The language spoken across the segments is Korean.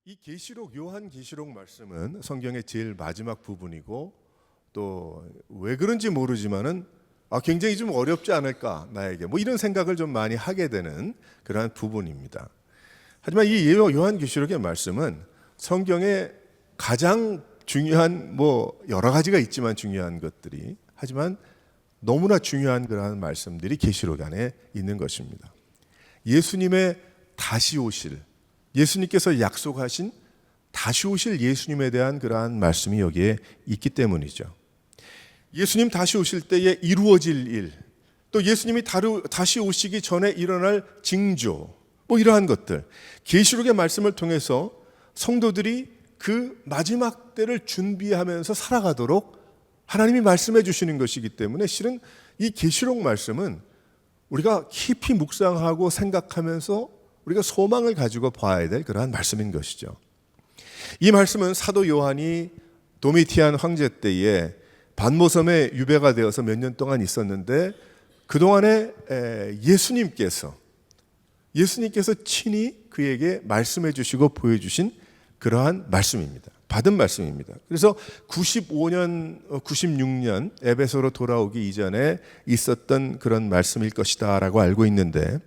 이 계시록 요한계시록 말씀은 성경의 제일 마지막 부분이고 또 왜 그런지 모르지만은 굉장히 좀 어렵지 않을까 나에게 이런 생각을 좀 많이 하게 되는 그러한 부분입니다. 하지만 이 요한계시록의 말씀은 성경의 가장 중요한 여러 가지가 있지만 중요한 것들이 하지만 너무나 중요한 그러한 말씀들이 계시록 안에 있는 것입니다. 예수님의 다시 오실 예수님께서 약속하신 다시 오실 예수님에 대한 그러한 말씀이 여기에 있기 때문이죠. 예수님 다시 오실 때에 이루어질 일, 또 예수님이 다시 오시기 전에 일어날 징조, 이러한 것들, 계시록의 말씀을 통해서 성도들이 그 마지막 때를 준비하면서 살아가도록 하나님이 말씀해 주시는 것이기 때문에 실은 이 계시록 말씀은 우리가 깊이 묵상하고 생각하면서 우리가 소망을 가지고 봐야 될 그러한 말씀인 것이죠. 이 말씀은 사도 요한이 도미티안 황제 때에 반모섬에 유배가 되어서 몇 년 동안 있었는데 그동안에 예수님께서 친히 그에게 말씀해 주시고 보여주신 그러한 말씀입니다. 받은 말씀입니다. 그래서 96년 에베소로 돌아오기 이전에 있었던 그런 말씀일 것이다 라고 알고 있는데,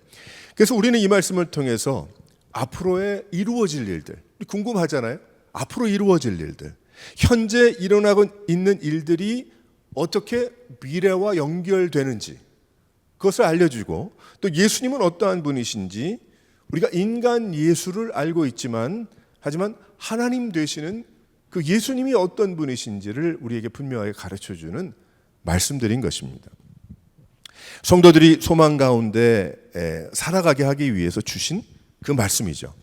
그래서 우리는 이 말씀을 통해서 앞으로의 이루어질 일들, 궁금하잖아요. 앞으로 이루어질 일들, 현재 일어나고 있는 일들이 어떻게 미래와 연결되는지 그것을 알려주고, 또 예수님은 어떠한 분이신지, 우리가 인간 예수를 알고 있지만 하지만 하나님 되시는 그 예수님이 어떤 분이신지를 우리에게 분명하게 가르쳐주는 말씀들인 것입니다. 성도들이 소망 가운데 살아가게 하기 위해서 주신 그 말씀이죠.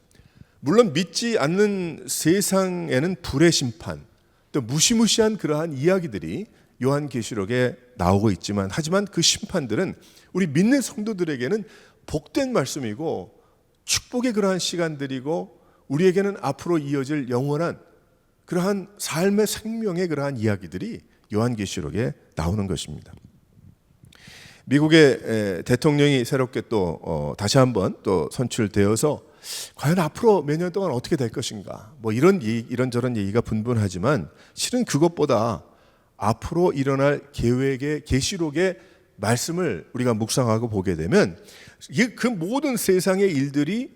물론 믿지 않는 세상에는 불의 심판, 또 무시무시한 그러한 이야기들이 요한계시록에 나오고 있지만, 하지만 그 심판들은 우리 믿는 성도들에게는 복된 말씀이고 축복의 그러한 시간들이고 우리에게는 앞으로 이어질 영원한 그러한 삶의 생명의 그러한 이야기들이 요한계시록에 나오는 것입니다. 미국의 대통령이 새롭게 또 다시 한번 또 선출되어서 과연 앞으로 몇 년 동안 어떻게 될 것인가, 이런저런 얘기가 분분하지만 실은 그것보다 앞으로 일어날 계획의 계시록의 말씀을 우리가 묵상하고 보게 되면 그 모든 세상의 일들이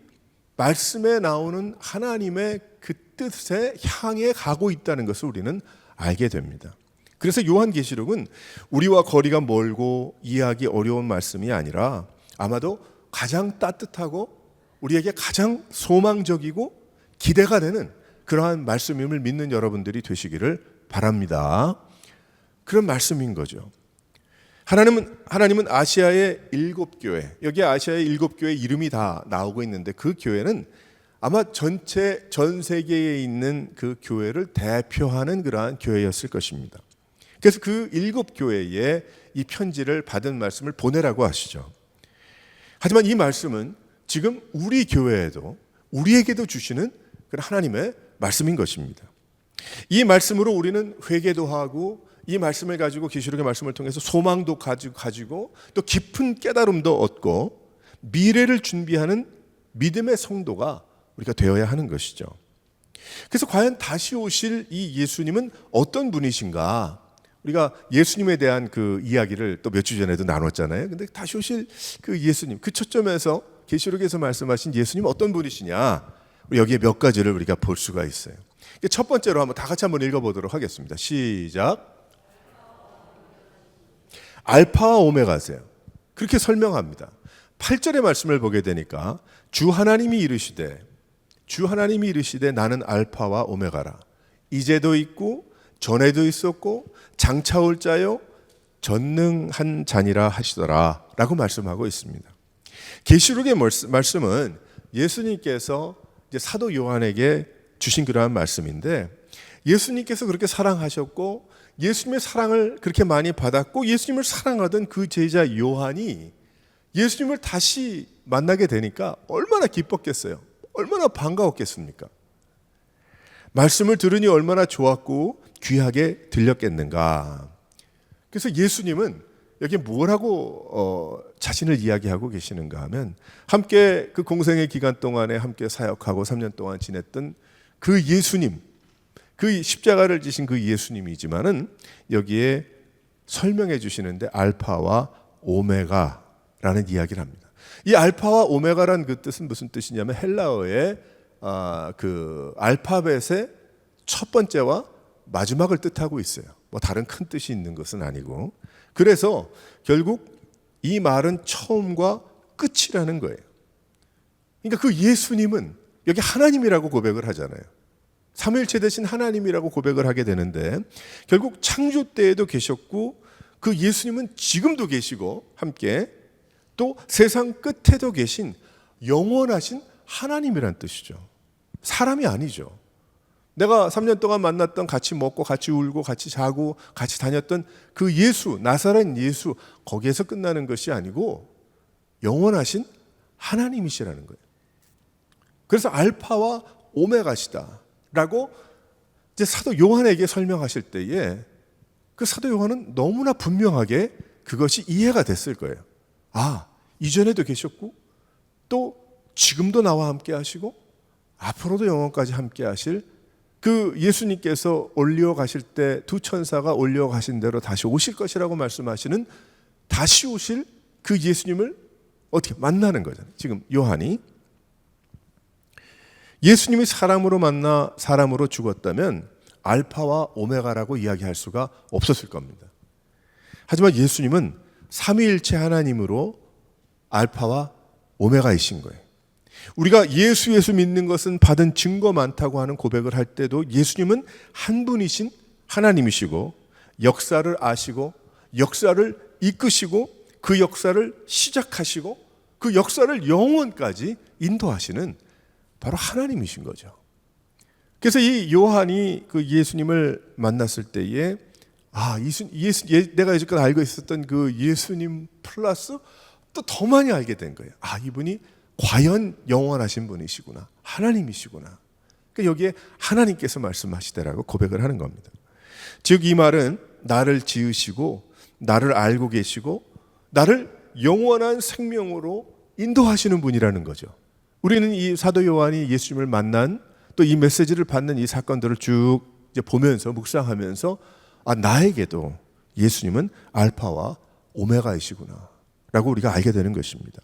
말씀에 나오는 하나님의 그 뜻에 향해 가고 있다는 것을 우리는 알게 됩니다. 그래서 요한계시록은 우리와 거리가 멀고 이해하기 어려운 말씀이 아니라 아마도 가장 따뜻하고 우리에게 가장 소망적이고 기대가 되는 그러한 말씀임을 믿는 여러분들이 되시기를 바랍니다. 그런 말씀인 거죠. 하나님은 아시아의 7교회, 여기 아시아의 7교회 이름이 다 나오고 있는데 그 교회는 아마 전 세계에 있는 그 교회를 대표하는 그러한 교회였을 것입니다. 그래서 그 7교회에 이 편지를 받은 말씀을 보내라고 하시죠. 하지만 이 말씀은 지금 우리 교회에도 우리에게도 주시는 그런 하나님의 말씀인 것입니다. 이 말씀으로 우리는 회개도 하고 이 말씀을 가지고 계시록의 말씀을 통해서 소망도 가지고 또 깊은 깨달음도 얻고 미래를 준비하는 믿음의 성도가 우리가 되어야 하는 것이죠. 그래서 과연 다시 오실 이 예수님은 어떤 분이신가? 우리가 예수님에 대한 그 이야기를 또 몇 주 전에도 나눴잖아요. 근데 다시 오실 그 예수님, 그 초점에서 계시록에서 말씀하신 예수님 어떤 분이시냐? 여기에 몇 가지를 우리가 볼 수가 있어요. 첫 번째로 다 같이 한번 읽어보도록 하겠습니다. 시작. 알파와 오메가세요. 그렇게 설명합니다. 8절의 말씀을 보게 되니까 주 하나님이 이르시되 나는 알파와 오메가라. 이제도 있고 전에도 있었고 장차 올 자요 전능한 자니라 하시더라 라고 말씀하고 있습니다. 계시록의 말씀은 예수님께서 이제 사도 요한에게 주신 그러한 말씀인데, 예수님께서 그렇게 사랑하셨고 예수님의 사랑을 그렇게 많이 받았고 예수님을 사랑하던 그 제자 요한이 예수님을 다시 만나게 되니까 얼마나 기뻤겠어요. 얼마나 반가웠겠습니까? 말씀을 들으니 얼마나 좋았고 귀하게 들렸겠는가. 그래서 예수님은 여기 뭐라고 자신을 이야기하고 계시는가 하면, 함께 그 공생의 기간 동안에 함께 사역하고 3년 동안 지냈던 그 예수님, 그 십자가를 지신 그 예수님이지만은 여기에 설명해 주시는데 알파와 오메가라는 이야기를 합니다. 이 알파와 오메가라는 그 뜻은 무슨 뜻이냐면 헬라어의 그 알파벳의 첫 번째와 마지막을 뜻하고 있어요. 뭐 다른 큰 뜻이 있는 것은 아니고, 그래서 결국 이 말은 처음과 끝이라는 거예요. 그러니까 그 예수님은 여기 하나님이라고 고백을 하잖아요. 삼위일체 되신 하나님이라고 고백을 하게 되는데, 결국 창조 때에도 계셨고 그 예수님은 지금도 계시고 함께 또 세상 끝에도 계신 영원하신 하나님이란 뜻이죠. 사람이 아니죠. 내가 3년 동안 만났던, 같이 먹고 같이 울고 같이 자고 같이 다녔던 그 예수, 나사렛 예수, 거기에서 끝나는 것이 아니고 영원하신 하나님이시라는 거예요. 그래서 알파와 오메가시다라고 이제 사도 요한에게 설명하실 때에 그 사도 요한은 너무나 분명하게 그것이 이해가 됐을 거예요. 아, 이전에도 계셨고 또 지금도 나와 함께 하시고 앞으로도 영원까지 함께 하실 그 예수님께서 올려 가실 때 두 천사가 올려 가신 대로 다시 오실 것이라고 말씀하시는 다시 오실 그 예수님을 어떻게 만나는 거잖아요. 지금 요한이 예수님이 사람으로 만나 사람으로 죽었다면 알파와 오메가라고 이야기할 수가 없었을 겁니다. 하지만 예수님은 삼위일체 하나님으로 알파와 오메가이신 거예요. 우리가 예수 믿는 것은 받은 증거 많다고 하는 고백을 할 때도 예수님은 한 분이신 하나님이시고 역사를 아시고 역사를 이끄시고 그 역사를 시작하시고 그 역사를 영원까지 인도하시는 바로 하나님이신 거죠. 그래서 이 요한이 그 예수님을 만났을 때에 내가 여지까지 알고 있었던 그 예수님 플러스 또 더 많이 알게 된 거예요. 이분이 과연 영원하신 분이시구나, 하나님이시구나. 그러니까 여기에 하나님께서 말씀하시더라고 고백을 하는 겁니다. 즉 이 말은 나를 지으시고 나를 알고 계시고 나를 영원한 생명으로 인도하시는 분이라는 거죠. 우리는 이 사도 요한이 예수님을 만난 또 이 메시지를 받는 이 사건들을 쭉 이제 보면서 묵상하면서 나에게도 예수님은 알파와 오메가이시구나 라고 우리가 알게 되는 것입니다.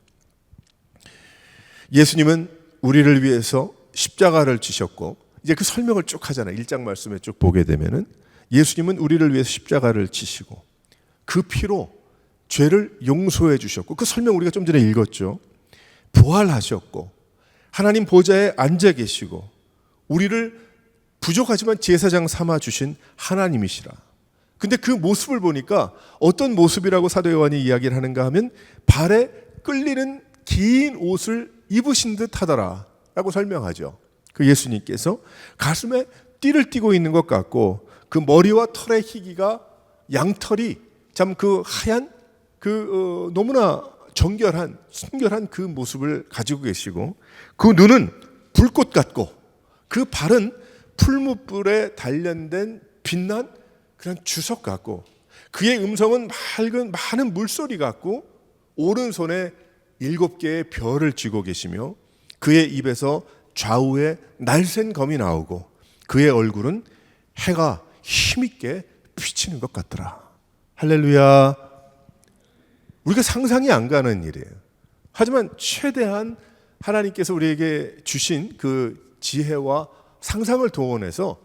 예수님은 우리를 위해서 십자가를 지셨고 이제 그 설명을 쭉 하잖아요. 1장 말씀에 쭉 보게 되면은 예수님은 우리를 위해서 십자가를 지시고 그 피로 죄를 용서해 주셨고 그 설명 우리가 좀 전에 읽었죠. 부활하셨고 하나님 보좌에 앉아 계시고 우리를 부족하지만 제사장 삼아 주신 하나님이시라. 근데 그 모습을 보니까 어떤 모습이라고 사도 요한이 이야기를 하는가 하면 발에 끌리는 긴 옷을 입으신 듯 하더라 라고 설명하죠. 그 예수님께서 가슴에 띠를 띠고 있는 것 같고 그 머리와 털의 희기가 양털이 참 그 하얀 너무나 정결한 순결한 그 모습을 가지고 계시고 그 눈은 불꽃 같고 그 발은 풀무불에 단련된 빛난 그런 주석 같고 그의 음성은 맑은 많은 물소리 같고 오른손에 7개의 별을 쥐고 계시며 그의 입에서 좌우에 날쌘 검이 나오고 그의 얼굴은 해가 힘있게 비치는 것 같더라. 할렐루야. 우리가 상상이 안 가는 일이에요. 하지만 최대한 하나님께서 우리에게 주신 그 지혜와 상상을 동원해서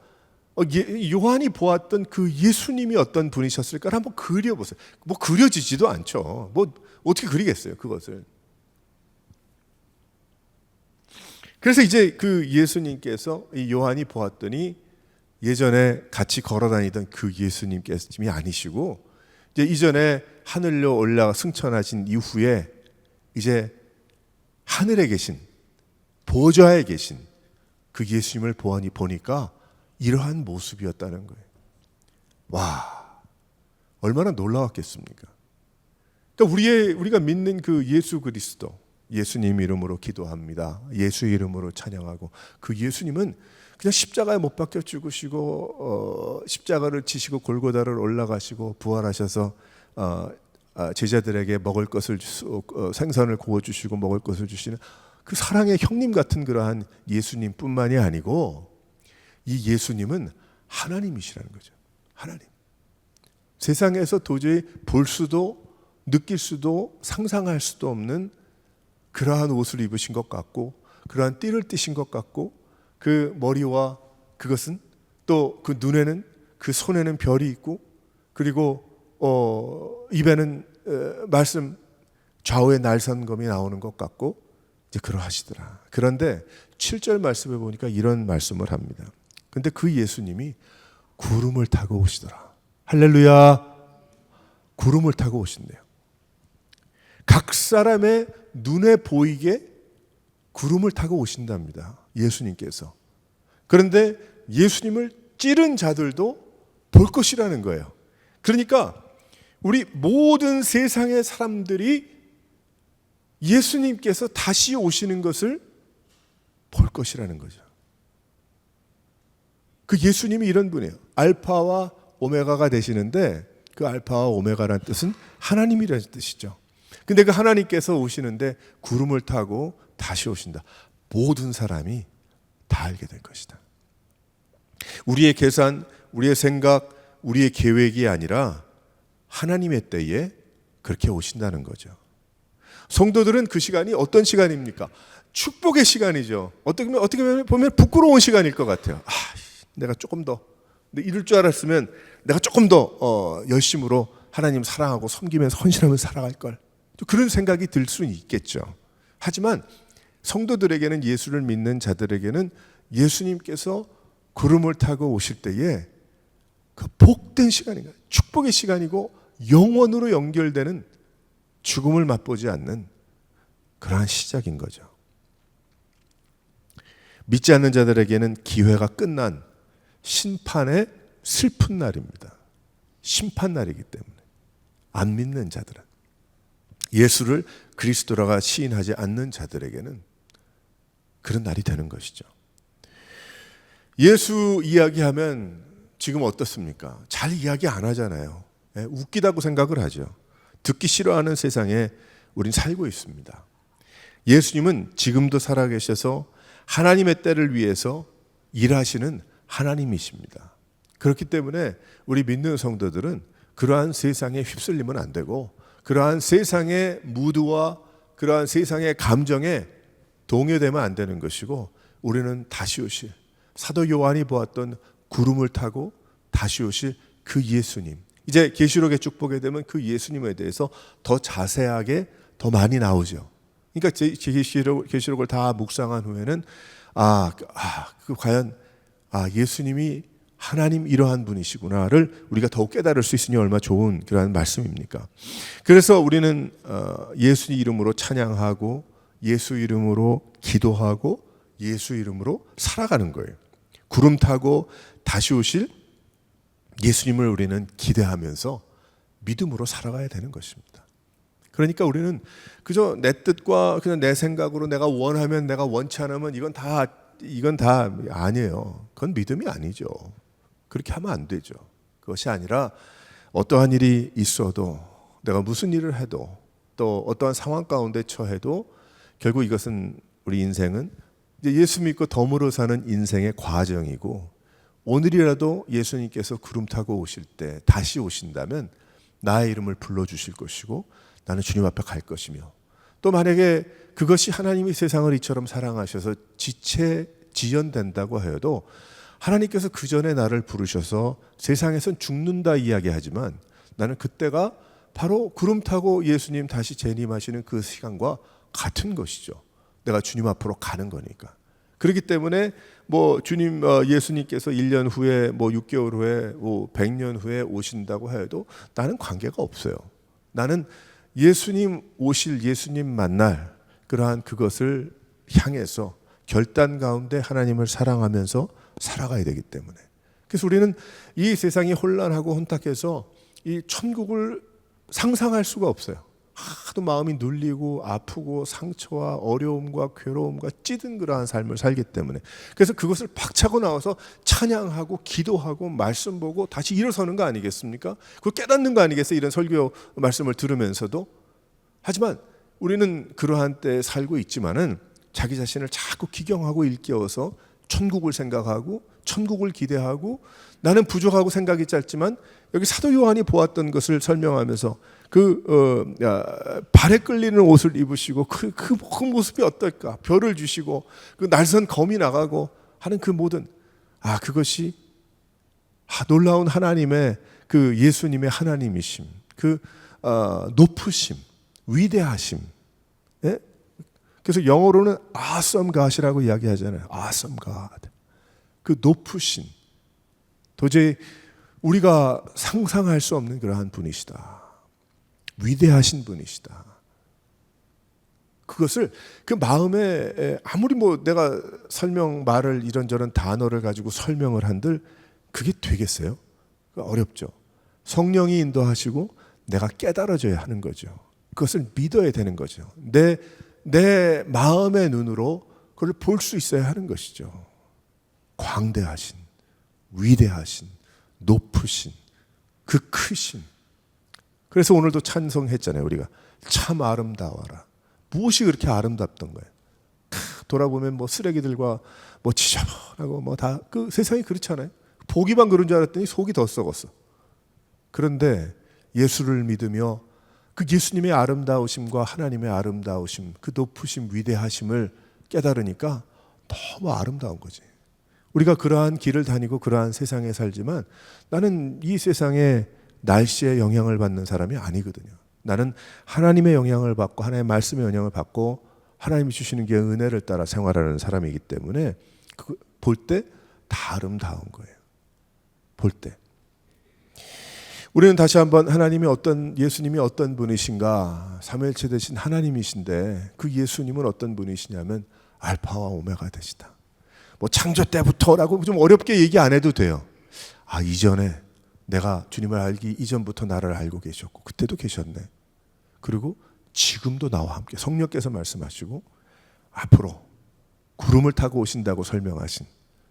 요한이 보았던 그 예수님이 어떤 분이셨을까를 한번 그려보세요. 뭐 그려지지도 않죠. 뭐 어떻게 그리겠어요, 그것을. 그래서 이제 그 예수님께서 이 요한이 보았더니 예전에 같이 걸어다니던 그 예수님께서님이 아니시고 이제 이전에 하늘로 올라가 승천하신 이후에 이제 하늘에 계신 보좌에 계신 그 예수님을 보니까 이러한 모습이었다는 거예요. 와, 얼마나 놀라웠겠습니까? 그러니까 우리가 믿는 그 예수 그리스도, 예수님 이름으로 기도합니다. 예수 이름으로 찬양하고 그 예수님은 그냥 십자가에 못 박혀 죽으시고 십자가를 지시고 골고다를 올라가시고 부활하셔서 제자들에게 먹을 것을 생선을 구워 주시고 먹을 것을 주시는 그 사랑의 형님 같은 그러한 예수님뿐만이 아니고 이 예수님은 하나님이시라는 거죠. 하나님. 세상에서 도저히 볼 수도 느낄 수도 상상할 수도 없는 그러한 옷을 입으신 것 같고, 그러한 띠를 띠신 것 같고, 그 머리와 그것은 또 그 눈에는, 그 손에는 별이 있고, 그리고 입에는 말씀 좌우에 날선검이 나오는 것 같고, 이제 그러하시더라. 그런데 7절 말씀에 보니까 이런 말씀을 합니다. 근데 그 예수님이 구름을 타고 오시더라. 할렐루야. 구름을 타고 오신대요. 각 사람의 눈에 보이게 구름을 타고 오신답니다. 예수님께서. 그런데 예수님을 찌른 자들도 볼 것이라는 거예요. 그러니까 우리 모든 세상의 사람들이 예수님께서 다시 오시는 것을 볼 것이라는 거죠. 그 예수님이 이런 분이에요. 알파와 오메가가 되시는데, 그 알파와 오메가라는 뜻은 하나님이라는 뜻이죠. 근데 그 하나님께서 오시는데 구름을 타고 다시 오신다. 모든 사람이 다 알게 될 것이다. 우리의 계산, 우리의 생각, 우리의 계획이 아니라 하나님의 때에 그렇게 오신다는 거죠. 성도들은 그 시간이 어떤 시간입니까? 축복의 시간이죠. 어떻게 보면 부끄러운 시간일 것 같아요. 내가 조금 더 이럴 줄 알았으면 내가 조금 더 열심으로 하나님 사랑하고 섬기면서 헌신하면서 살아갈 걸. 그런 생각이 들 수는 있겠죠. 하지만 성도들에게는, 예수를 믿는 자들에게는 예수님께서 구름을 타고 오실 때에 그 복된 시간인가, 축복의 시간이고 영원으로 연결되는, 죽음을 맛보지 않는 그러한 시작인 거죠. 믿지 않는 자들에게는 기회가 끝난 심판의 슬픈 날입니다. 심판 날이기 때문에 안 믿는 자들은, 예수를 그리스도라고 시인하지 않는 자들에게는 그런 날이 되는 것이죠. 예수 이야기하면 지금 어떻습니까? 잘 이야기 안 하잖아요. 웃기다고 생각을 하죠. 듣기 싫어하는 세상에 우린 살고 있습니다. 예수님은 지금도 살아계셔서 하나님의 때를 위해서 일하시는 하나님이십니다. 그렇기 때문에 우리 믿는 성도들은 그러한 세상에 휩쓸리면 안 되고, 그러한 세상의 무드와 그러한 세상의 감정에 동요되면 안 되는 것이고, 우리는 다시 오실, 사도 요한이 보았던 구름을 타고 다시 오실 그 예수님, 이제 계시록에 쭉 보게 되면 그 예수님에 대해서 더 자세하게 더 많이 나오죠. 그러니까 계시록을 다 묵상한 후에는 과연 예수님이 하나님 이러한 분이시구나를 우리가 더욱 깨달을 수 있으니 얼마나 좋은 그런 말씀입니까? 그래서 우리는 예수 이름으로 찬양하고, 예수 이름으로 기도하고, 예수 이름으로 살아가는 거예요. 구름 타고 다시 오실 예수님을 우리는 기대하면서 믿음으로 살아가야 되는 것입니다. 그러니까 우리는 그저 내 뜻과 그냥 내 생각으로 내가 원하면, 내가 원치 않으면 이건 다 아니에요. 그건 믿음이 아니죠. 그렇게 하면 안 되죠. 그것이 아니라 어떠한 일이 있어도, 내가 무슨 일을 해도, 또 어떠한 상황 가운데 처해도 결국 이것은, 우리 인생은 이제 예수 믿고 덤으로 사는 인생의 과정이고, 오늘이라도 예수님께서 구름 타고 오실 때 다시 오신다면 나의 이름을 불러주실 것이고, 나는 주님 앞에 갈 것이며, 또 만약에 그것이 하나님이 세상을 이처럼 사랑하셔서 지연된다고 하여도 하나님께서 그 전에 나를 부르셔서 세상에선 죽는다 이야기하지만, 나는 그때가 바로 구름 타고 예수님 다시 재림하시는 그 시간과 같은 것이죠. 내가 주님 앞으로 가는 거니까. 그렇기 때문에 예수님께서 1년 후에 6개월 후에 100년 후에 오신다고 해도 나는 관계가 없어요. 나는 예수님 오실, 예수님 만날 그러한 그것을 향해서 결단 가운데 하나님을 사랑하면서 살아가야 되기 때문에, 그래서 우리는 이 세상이 혼란하고 혼탁해서 이 천국을 상상할 수가 없어요. 하도 마음이 눌리고 아프고 상처와 어려움과 괴로움과 찌든 그러한 삶을 살기 때문에, 그래서 그것을 박차고 나와서 찬양하고 기도하고 말씀 보고 다시 일어서는 거 아니겠습니까? 그걸 깨닫는 거 아니겠어요? 이런 설교 말씀을 들으면서도. 하지만 우리는 그러한 때에 살고 있지만은 자기 자신을 자꾸 기경하고 일깨워서 천국을 생각하고 천국을 기대하고 나는 부족하고 생각이 짧지만 여기 사도 요한이 보았던 것을 설명하면서 발에 끌리는 옷을 입으시고 그 모습이 어떨까? 별을 주시고 그 날선 검이 나가고 하는 그 모든 그것이 놀라운 하나님의 그 예수님의 하나님이심, 그 높으심, 위대하심. 예? 그래서 영어로는 awesome God이라고 이야기하잖아요. awesome God. 그 높으신, 도저히 우리가 상상할 수 없는 그러한 분이시다. 위대하신 분이시다. 그것을 그 마음에 아무리 내가 말을 이런저런 단어를 가지고 설명을 한들 그게 되겠어요? 어렵죠. 성령이 인도하시고 내가 깨달아져야 하는 거죠. 그것을 믿어야 되는 거죠. 내 마음의 눈으로 그걸 볼 수 있어야 하는 것이죠. 광대하신, 위대하신, 높으신, 그 크신. 그래서 오늘도 찬송했잖아요. 우리가 참 아름다워라. 무엇이 그렇게 아름답던 거예요? 돌아보면 쓰레기들과 지저분하고 다 그 세상이 그렇잖아요. 보기만 그런 줄 알았더니 속이 더 썩었어. 그런데 예수를 믿으며 그 예수님의 아름다우심과 하나님의 아름다우심, 그 높으심, 위대하심을 깨달으니까 너무 아름다운 거지. 우리가 그러한 길을 다니고 그러한 세상에 살지만 나는 이 세상의 날씨에 영향을 받는 사람이 아니거든요. 나는 하나님의 영향을 받고 하나님의 말씀의 영향을 받고 하나님이 주시는 게 은혜를 따라 생활하는 사람이기 때문에 볼 때 다 아름다운 거예요. 볼 때. 우리는 다시 한번 예수님이 어떤 분이신가, 삼위일체 되신 하나님이신데 그 예수님은 어떤 분이시냐면 알파와 오메가 되시다. 창조 때부터라고 좀 어렵게 얘기 안 해도 돼요. 이전에 내가 주님을 알기 이전부터 나를 알고 계셨고 그때도 계셨네. 그리고 지금도 나와 함께 성령께서 말씀하시고 앞으로 구름을 타고 오신다고 설명하신,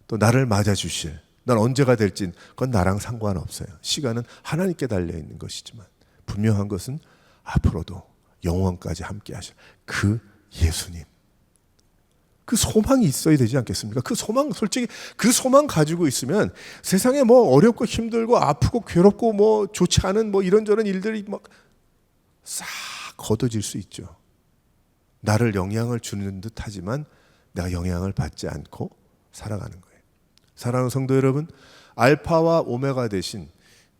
또 나를 맞아주실, 난 언제가 될진 그건 나랑 상관없어요. 시간은 하나님께 달려있는 것이지만 분명한 것은 앞으로도 영원까지 함께 하실 그 예수님, 그 소망이 있어야 되지 않겠습니까? 그 소망, 솔직히 그 소망 가지고 있으면 세상에 어렵고 힘들고 아프고 괴롭고 좋지 않은 이런저런 일들이 싹 걷어질 수 있죠. 나를 영향을 주는 듯 하지만 내가 영향을 받지 않고 살아가는 거예요. 사랑하는 성도 여러분, 알파와 오메가 되신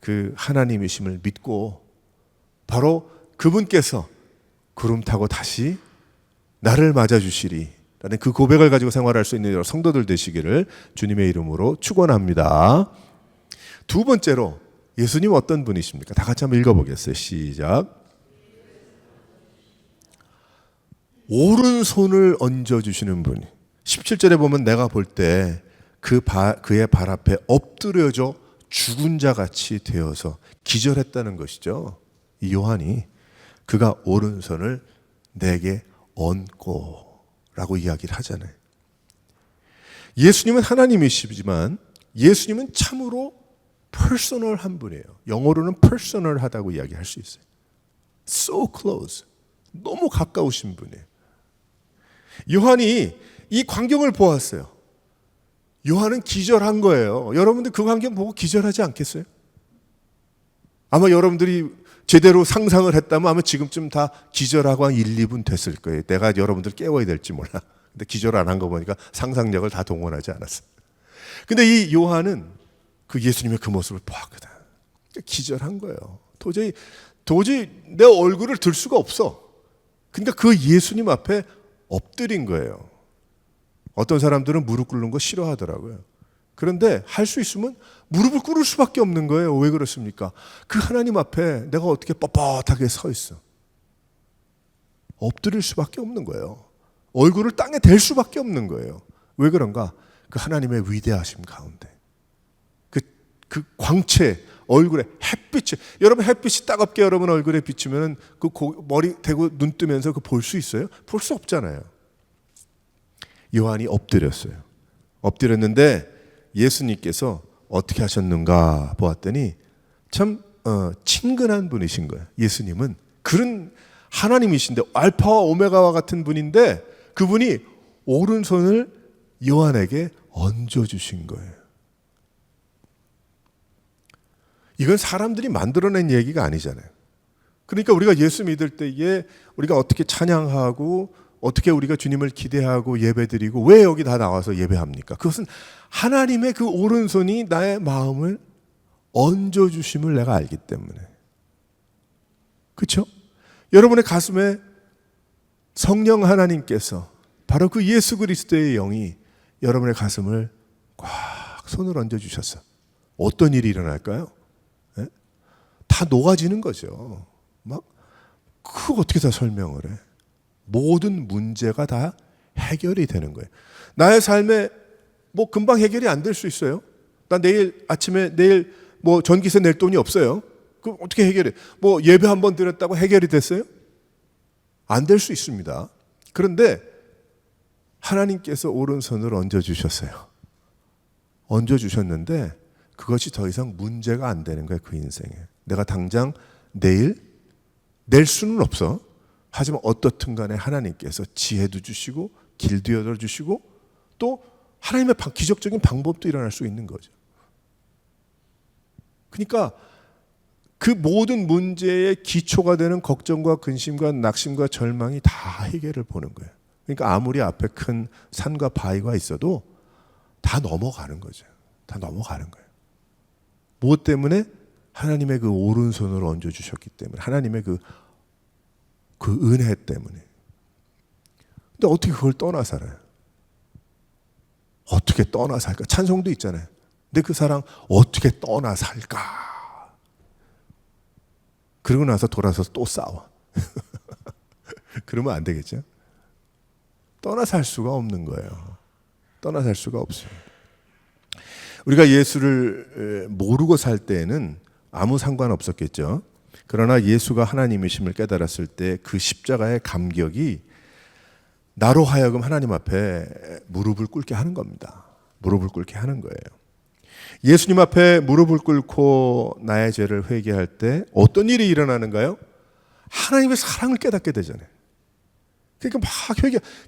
그 하나님이심을 믿고 바로 그분께서 구름 타고 다시 나를 맞아주시리 라는 그 고백을 가지고 생활할 수 있는 여러 성도들 되시기를 주님의 이름으로 축원합니다. 두 번째로 예수님 어떤 분이십니까? 다 같이 한번 읽어보겠어요. 시작. 오른손을 얹어주시는 분. 17절에 보면 내가 볼 때 그의 발 앞에 엎드려져 죽은 자 같이 되어서 기절했다는 것이죠. 이 요한이 그가 오른손을 내게 얹고 라고 이야기를 하잖아요. 예수님은 하나님이시지만 예수님은 참으로 퍼스널한 분이에요. 영어로는 퍼스널하다고 이야기할 수 있어요. So close. 너무 가까우신 분이에요. 요한이 이 광경을 보았어요. 요한은 기절한 거예요. 여러분들 그 광경 보고 기절하지 않겠어요? 아마 여러분들이 제대로 상상을 했다면 아마 지금쯤 다 기절하고 한 1, 2분 됐을 거예요. 내가 여러분들 깨워야 될지 몰라. 근데 기절 안 한 거 보니까 상상력을 다 동원하지 않았어. 근데 이 요한은 그 예수님의 그 모습을 보았거든. 기절한 거예요. 도저히 내 얼굴을 들 수가 없어. 그러니까 그 예수님 앞에 엎드린 거예요. 어떤 사람들은 무릎 꿇는 거 싫어하더라고요. 그런데 할 수 있으면 무릎을 꿇을 수밖에 없는 거예요. 왜 그렇습니까? 그 하나님 앞에 내가 어떻게 뻣뻣하게 서 있어. 엎드릴 수밖에 없는 거예요. 얼굴을 땅에 댈 수밖에 없는 거예요. 왜 그런가? 그 하나님의 위대하심 가운데. 그 광채, 얼굴에 햇빛이, 여러분 햇빛이 따갑게 여러분 얼굴에 비추면 그 머리 대고 눈 뜨면서 그 볼 수 있어요? 볼 수 없잖아요. 요한이 엎드렸어요. 엎드렸는데 예수님께서 어떻게 하셨는가 보았더니 참 친근한 분이신 거예요. 예수님은 그런 하나님이신데 알파와 오메가와 같은 분인데, 그분이 오른손을 요한에게 얹어주신 거예요. 이건 사람들이 만들어낸 얘기가 아니잖아요. 그러니까 우리가 예수 믿을 때에 우리가 어떻게 찬양하고 어떻게 우리가 주님을 기대하고 예배드리고 왜 여기 다 나와서 예배합니까? 그것은 하나님의 그 오른손이 나의 마음을 얹어주심을 내가 알기 때문에. 그렇죠? 여러분의 가슴에 성령 하나님께서 바로 그 예수 그리스도의 영이 여러분의 가슴을 꽉 손을 얹어주셨어. 어떤 일이 일어날까요? 네? 다 녹아지는 거죠. 막 그거 어떻게 다 설명을 해? 모든 문제가 다 해결이 되는 거예요. 나의 삶에 뭐 금방 해결이 안 될 수 있어요. 나 내일 아침에 뭐 전기세 낼 돈이 없어요. 그럼 어떻게 해결해? 뭐 예배 한번 드렸다고 해결이 됐어요? 안 될 수 있습니다. 그런데 하나님께서 오른손을 얹어주셨어요. 얹어주셨는데 그것이 더 이상 문제가 안 되는 거예요. 그 인생에. 내가 당장 내일 낼 수는 없어. 하지만 어떻든 간에 하나님께서 지혜도 주시고 길도 열어주시고 또 하나님의 기적적인 방법도 일어날 수 있는 거죠. 그러니까 그 모든 문제의 기초가 되는 걱정과 근심과 낙심과 절망이 다 해결을 보는 거예요. 그러니까 아무리 앞에 큰 산과 바위가 있어도 다 넘어가는 거죠. 다 넘어가는 거예요. 무엇 때문에? 하나님의 그 오른손을 얹어주셨기 때문에. 하나님의 그 은혜 때문에. 근데 어떻게 그걸 떠나 살아요? 어떻게 떠나 살까? 찬송도 있잖아요. 근데 그 사랑 어떻게 떠나 살까? 그러고 나서 돌아서 또 싸워. 그러면 안 되겠죠? 떠나 살 수가 없는 거예요. 떠나 살 수가 없어요. 우리가 예수를 모르고 살 때에는 아무 상관없었겠죠. 그러나 예수가 하나님이심을 깨달았을 때 그 십자가의 감격이 나로 하여금 하나님 앞에 무릎을 꿇게 하는 겁니다. 무릎을 꿇게 하는 거예요. 예수님 앞에 무릎을 꿇고 나의 죄를 회개할 때 어떤 일이 일어나는가요? 하나님의 사랑을 깨닫게 되잖아요. 그러니까 막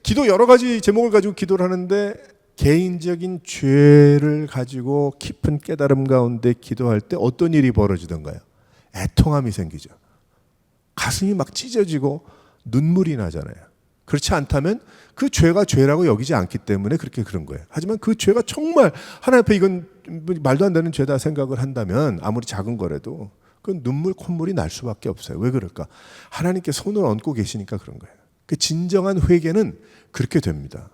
기도 여러 가지 제목을 가지고 기도를 하는데 개인적인 죄를 가지고 깊은 깨달음 가운데 기도할 때 어떤 일이 벌어지던가요? 애통함이 생기죠. 가슴이 막 찢어지고 눈물이 나잖아요. 그렇지 않다면 그 죄가 죄라고 여기지 않기 때문에 그렇게 그런 거예요. 하지만 그 죄가 정말 하나님 앞에 이건 말도 안 되는 죄다 생각을 한다면 아무리 작은 거라도 그 눈물 콧물이 날 수밖에 없어요. 왜 그럴까? 하나님께 손을 얹고 계시니까 그런 거예요. 그 진정한 회개는 그렇게 됩니다.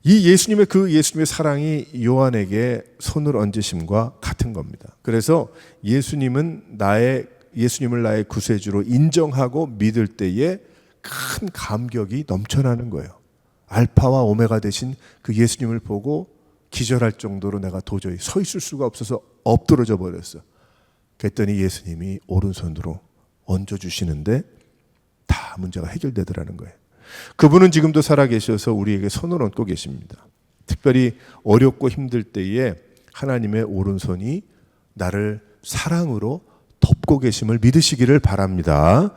이 예수님의 사랑이 요한에게 손을 얹으심과 같은 겁니다. 그래서 예수님을 나의 구세주로 인정하고 믿을 때에 큰 감격이 넘쳐나는 거예요. 알파와 오메가 되신 그 예수님을 보고 기절할 정도로 내가 도저히 서 있을 수가 없어서 엎드러져 버렸어. 그랬더니 예수님이 오른손으로 얹어주시는데 다 문제가 해결되더라는 거예요. 그분은 지금도 살아계셔서 우리에게 손을 얹고 계십니다. 특별히 어렵고 힘들 때에 하나님의 오른손이 나를 사랑으로 덮고 계심을 믿으시기를 바랍니다.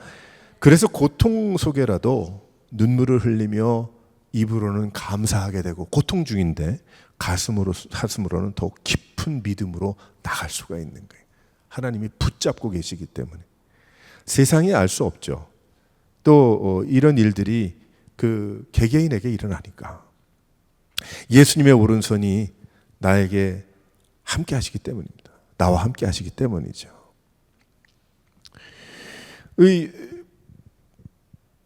그래서 고통 속에라도 눈물을 흘리며 입으로는 감사하게 되고 고통 중인데 가슴으로는 더욱 깊은 믿음으로 나갈 수가 있는 거예요. 하나님이 붙잡고 계시기 때문에. 세상이 알 수 없죠. 또 이런 일들이 그 개개인에게 일어나니까 예수님의 오른손이 나에게 함께 하시기 때문입니다. 나와 함께 하시기 때문이죠.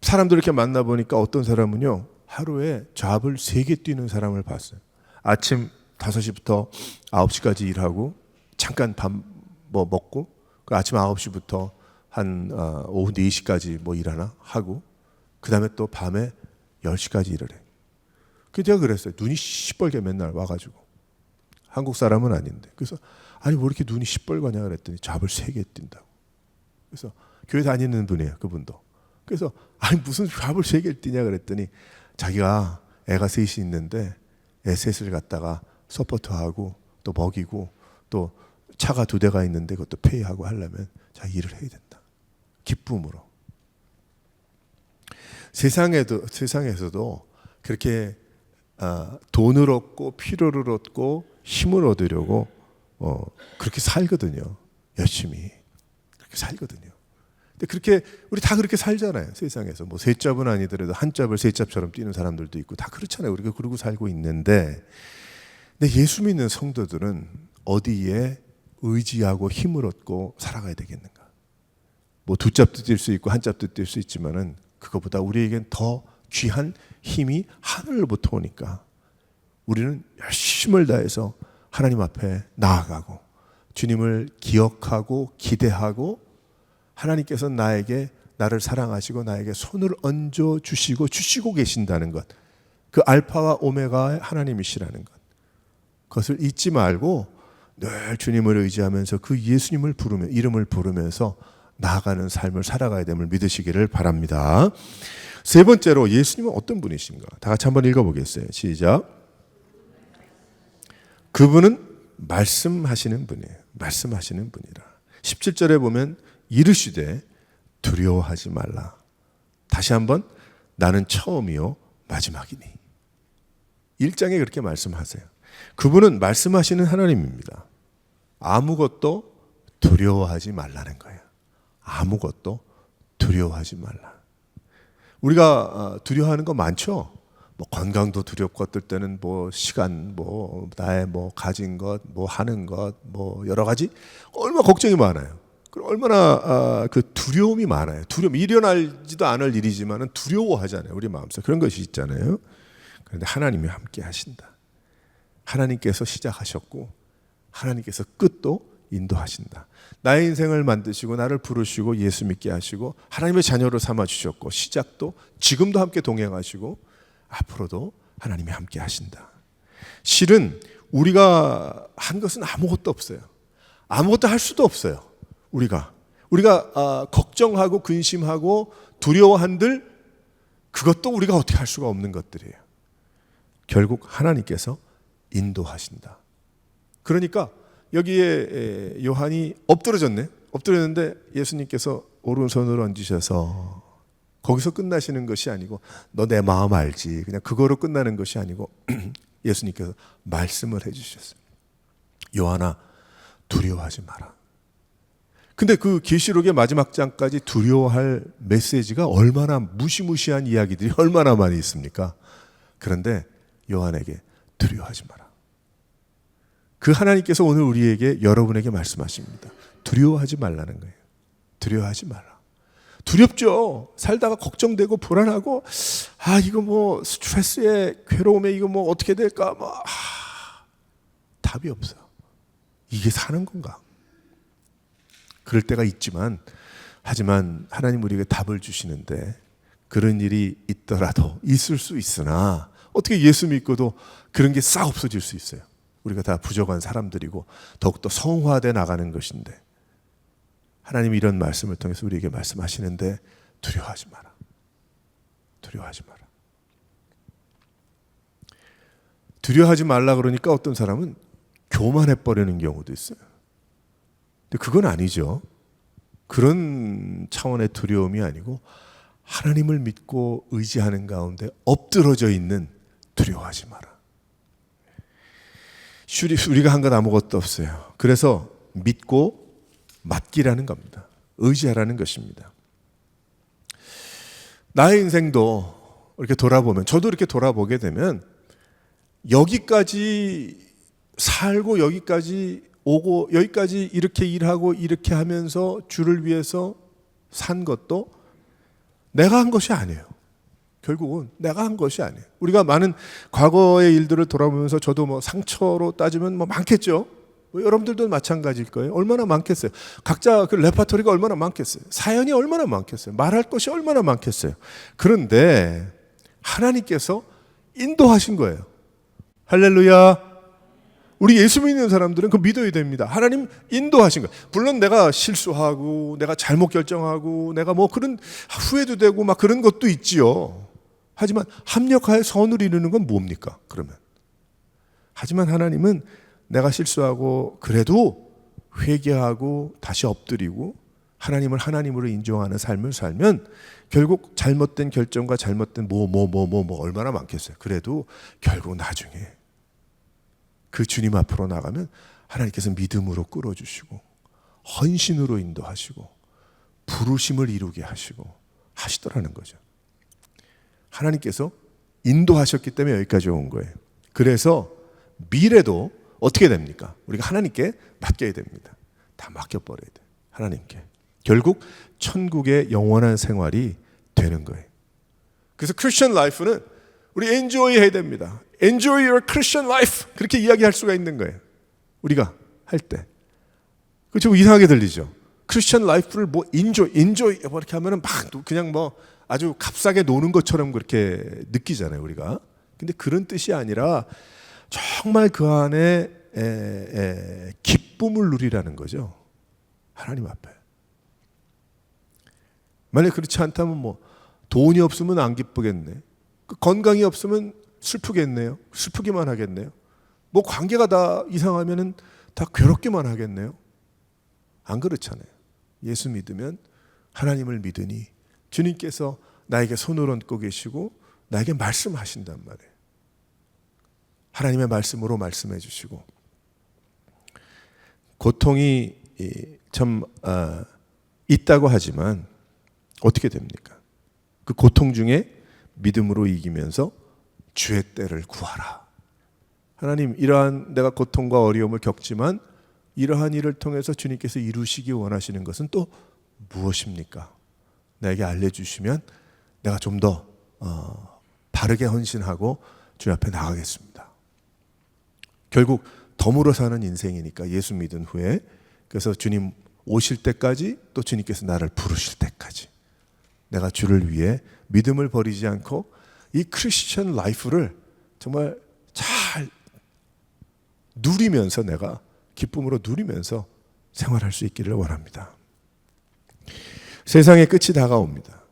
사람들 이렇게 만나보니까 어떤 사람은요 하루에 잡을 3개 뛰는 사람을 봤어요. 아침 5시부터 9시까지 일하고 잠깐 밥 뭐 먹고 그 아침 9시부터 한 오후 4시까지 뭐 일하나 하고 그 다음에 또 밤에 10시까지 일을 해. 그래서 제가 그랬어요. 눈이 시뻘게 맨날 와가지고. 한국 사람은 아닌데. 그래서 아니 뭐 이렇게 눈이 시뻘거냐 그랬더니 잡을 3개 뛴다고. 그래서 교회 다니는 분이에요. 그분도. 그래서 아니 무슨 잡을 3개를 뛰냐 그랬더니 자기가 애가 셋이 있는데 애 셋을 갖다가 서포트하고 또 먹이고 또 차가 2대가 있는데 그것도 페이하고 하려면 자기 일을 해야 된다. 기쁨으로. 세상에서도 그렇게 돈을 얻고 필요를 얻고 힘을 얻으려고 그렇게 살거든요. 열심히 그렇게 살거든요. 근데 그렇게 우리 다 그렇게 살잖아요. 세상에서 뭐 세 짭은 아니더라도 한 짭을 세 짭처럼 뛰는 사람들도 있고 다 그렇잖아요. 우리가 그러고 살고 있는데, 근데 예수 믿는 성도들은 어디에 의지하고 힘을 얻고 살아가야 되겠는가? 뭐 두 짭도 뛸 수 있고 한 짭도 뛸 수 있지만은 그것보다 우리에겐 더 귀한 힘이 하늘로부터 오니까 우리는 열심을 다해서 하나님 앞에 나아가고 주님을 기억하고 기대하고, 하나님께서 나를 사랑하시고 나에게 손을 얹어 주시고 계신다는 것, 그 알파와 오메가의 하나님이시라는 것, 그것을 잊지 말고 늘 주님을 의지하면서 그 예수님을 이름을 부르면서 나아가는 삶을 살아가야 됨을 믿으시기를 바랍니다. 세 번째로, 예수님은 어떤 분이신가? 다 같이 한번 읽어보겠어요. 시작. 그분은 말씀하시는 분이에요. 말씀하시는 분이라. 17절에 보면 이르시되 두려워하지 말라. 다시 한번, 나는 처음이요 마지막이니. 1장에 그렇게 말씀하세요. 그분은 말씀하시는 하나님입니다. 아무것도 두려워하지 말라는 거예요. 아무것도 두려워하지 말라. 우리가 두려워하는 거 많죠? 뭐 건강도 두렵고, 어떨 때는 뭐 시간, 뭐 나의 뭐 가진 것, 뭐 하는 것, 뭐 여러 가지 얼마나 걱정이 많아요. 얼마나 그 두려움이 많아요. 두려움, 일어나지도 않을 일이지만은 두려워하잖아요. 우리 마음속에 그런 것이 있잖아요. 그런데 하나님이 함께 하신다. 하나님께서 시작하셨고 하나님께서 끝도 인도하신다. 나의 인생을 만드시고 나를 부르시고 예수 믿게 하시고 하나님의 자녀로 삼아 주셨고, 시작도 지금도 함께 동행하시고 앞으로도 하나님이 함께 하신다. 실은 우리가 한 것은 아무것도 없어요. 아무것도 할 수도 없어요. 우리가 걱정하고 근심하고 두려워한들, 그것도 우리가 어떻게 할 수가 없는 것들이에요. 결국 하나님께서 인도하신다. 그러니까 여기에 요한이 엎드렸는데 예수님께서 오른손으로 얹으셔서, 거기서 끝나시는 것이 아니고, 너 내 마음 알지, 그냥 그거로 끝나는 것이 아니고 예수님께서 말씀을 해주셨어요. 요한아, 두려워하지 마라. 근데 그 계시록의 마지막 장까지 두려워할 메시지가 얼마나 무시무시한 이야기들이 얼마나 많이 있습니까? 그런데 요한에게 두려워하지 마라. 그 하나님께서 오늘 우리에게, 여러분에게 말씀하십니다. 두려워하지 말라는 거예요. 두려워하지 말라. 두렵죠. 살다가 걱정되고 불안하고, 이거 뭐 스트레스에, 괴로움에 이거 뭐 어떻게 될까, 답이 없어요. 이게 사는 건가? 그럴 때가 있지만, 하지만 하나님 우리에게 답을 주시는데, 그런 일이 있더라도, 있을 수 있으나 어떻게 예수 믿고도 그런 게 싹 없어질 수 있어요? 우리가 다 부족한 사람들이고 더욱더 성화돼 나가는 것인데, 하나님이 이런 말씀을 통해서 우리에게 말씀하시는데, 두려워하지 마라. 두려워하지 마라. 두려워하지 말라 그러니까 어떤 사람은 교만해버리는 경우도 있어요. 근데 그건 아니죠. 그런 차원의 두려움이 아니고 하나님을 믿고 의지하는 가운데 엎드러져 있는 두려워하지 마라. 우리가 한 건 아무것도 없어요. 그래서 믿고 맡기라는 겁니다. 의지하라는 것입니다. 나의 인생도 이렇게 돌아보면, 저도 이렇게 돌아보게 되면, 여기까지 살고 여기까지 오고 여기까지 이렇게 일하고 이렇게 하면서 주를 위해서 산 것도 내가 한 것이 아니에요. 결국은 내가 한 것이 아니에요. 우리가 많은 과거의 일들을 돌아보면서, 저도 뭐 상처로 따지면 뭐 많겠죠. 여러분들도 마찬가지일 거예요. 얼마나 많겠어요. 각자 그 레파토리가 얼마나 많겠어요. 사연이 얼마나 많겠어요. 말할 것이 얼마나 많겠어요. 그런데 하나님께서 인도하신 거예요. 할렐루야. 우리 예수 믿는 사람들은 그거 믿어야 됩니다. 하나님 인도하신 거예요. 물론 내가 실수하고 내가 잘못 결정하고 내가 뭐 그런 후회도 되고 막 그런 것도 있지요. 하지만 합력하여 선을 이루는 건 뭡니까? 그러면. 하지만 하나님은 내가 실수하고 그래도 회개하고 다시 엎드리고 하나님을 하나님으로 인정하는 삶을 살면, 결국 잘못된 결정과 잘못된 얼마나 많겠어요. 그래도 결국 나중에 그 주님 앞으로 나가면 하나님께서 믿음으로 끌어주시고 헌신으로 인도하시고 부르심을 이루게 하시고 하시더라는 거죠. 하나님께서 인도하셨기 때문에 여기까지 온 거예요. 그래서 미래도 어떻게 됩니까? 우리가 하나님께 맡겨야 됩니다. 다 맡겨버려야 돼요. 하나님께. 결국 천국의 영원한 생활이 되는 거예요. 그래서 크리스천 라이프는 우리 엔조이 해야 됩니다. Enjoy your Christian life. 그렇게 이야기할 수가 있는 거예요. 우리가 할 때. 그렇죠? 이상하게 들리죠? 크리스천 라이프를 뭐 enjoy 뭐 이렇게 하면은 막 그냥 뭐 아주 값싸게 노는 것처럼 그렇게 느끼잖아요, 우리가. 근데 그런 뜻이 아니라 정말 그 안에 기쁨을 누리라는 거죠. 하나님 앞에. 만약 그렇지 않다면 뭐 돈이 없으면 안 기쁘겠네. 건강이 없으면 슬프겠네요. 슬프기만 하겠네요. 뭐 관계가 다 이상하면은 다 괴롭기만 하겠네요. 안 그렇잖아요. 예수 믿으면 하나님을 믿으니 주님께서 나에게 손을 얹고 계시고 나에게 말씀하신단 말이에요. 하나님의 말씀으로 말씀해 주시고 고통이 참 있다고 하지만 어떻게 됩니까? 그 고통 중에 믿음으로 이기면서 주의 때를 구하라. 하나님, 이러한 내가 고통과 어려움을 겪지만 이러한 일을 통해서 주님께서 이루시기 원하시는 것은 또 무엇입니까? 나에게 알려주시면 내가 좀 더 바르게 헌신하고 주님 앞에 나가겠습니다. 결국 덤으로 사는 인생이니까 예수 믿은 후에 그래서 주님 오실 때까지 또 주님께서 나를 부르실 때까지 내가 주를 위해 믿음을 버리지 않고 이 크리스천 라이프를 정말 잘 누리면서 내가 기쁨으로 누리면서 생활할 수 있기를 원합니다. 세상의 끝이 다가옵니다.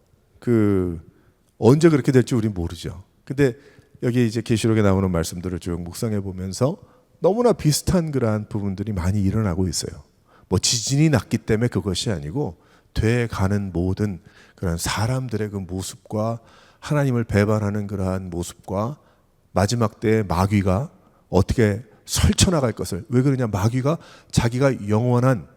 언제 그렇게 될지 우리는 모르죠. 근데 여기 이제 계시록에 나오는 말씀들을 쭉 묵상해 보면서 너무나 비슷한 그러한 부분들이 많이 일어나고 있어요. 뭐 지진이 났기 때문에 그것이 아니고 돼가는 모든 그런 사람들의 그 모습과 하나님을 배반하는 그러한 모습과 마지막 때의 마귀가 어떻게 설쳐나갈 것을, 왜 그러냐, 마귀가 자기가 영원한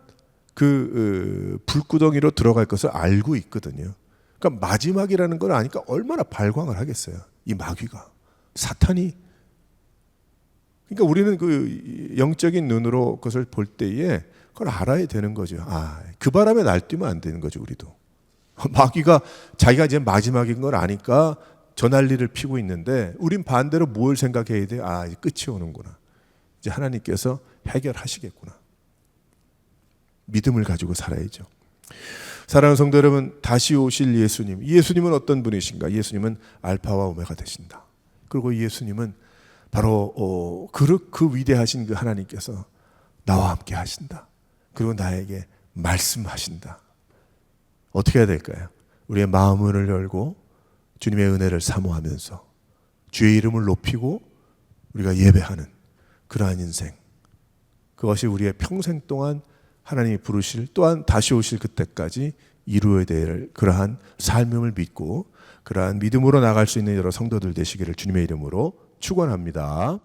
그 불구덩이로 들어갈 것을 알고 있거든요. 그러니까 마지막이라는 걸 아니까 얼마나 발광을 하겠어요, 이 마귀가, 사탄이. 그러니까 우리는 그 영적인 눈으로 그것을 볼 때에 그걸 알아야 되는 거죠. 그 바람에 날뛰면 안 되는 거죠, 우리도. 마귀가 자기가 이제 마지막인 걸 아니까 저 난리를 피고 있는데 우린 반대로 뭘 생각해야 돼? 이제 끝이 오는구나. 이제 하나님께서 해결하시겠구나. 믿음을 가지고 살아야죠. 사랑하는 성도 여러분, 다시 오실 예수님. 예수님은 어떤 분이신가? 예수님은 알파와 오메가 되신다. 그리고 예수님은 바로 그 위대하신 그 하나님께서 나와 함께 하신다. 그리고 나에게 말씀하신다. 어떻게 해야 될까요? 우리의 마음을 열고 주님의 은혜를 사모하면서 주의 이름을 높이고 우리가 예배하는 그러한 인생, 그것이 우리의 평생 동안 하나님이 부르실, 또한 다시 오실 그때까지 이루어야 될 그러한 삶을 믿고 그러한 믿음으로 나갈 수 있는 여러 성도들 되시기를 주님의 이름으로 축원합니다.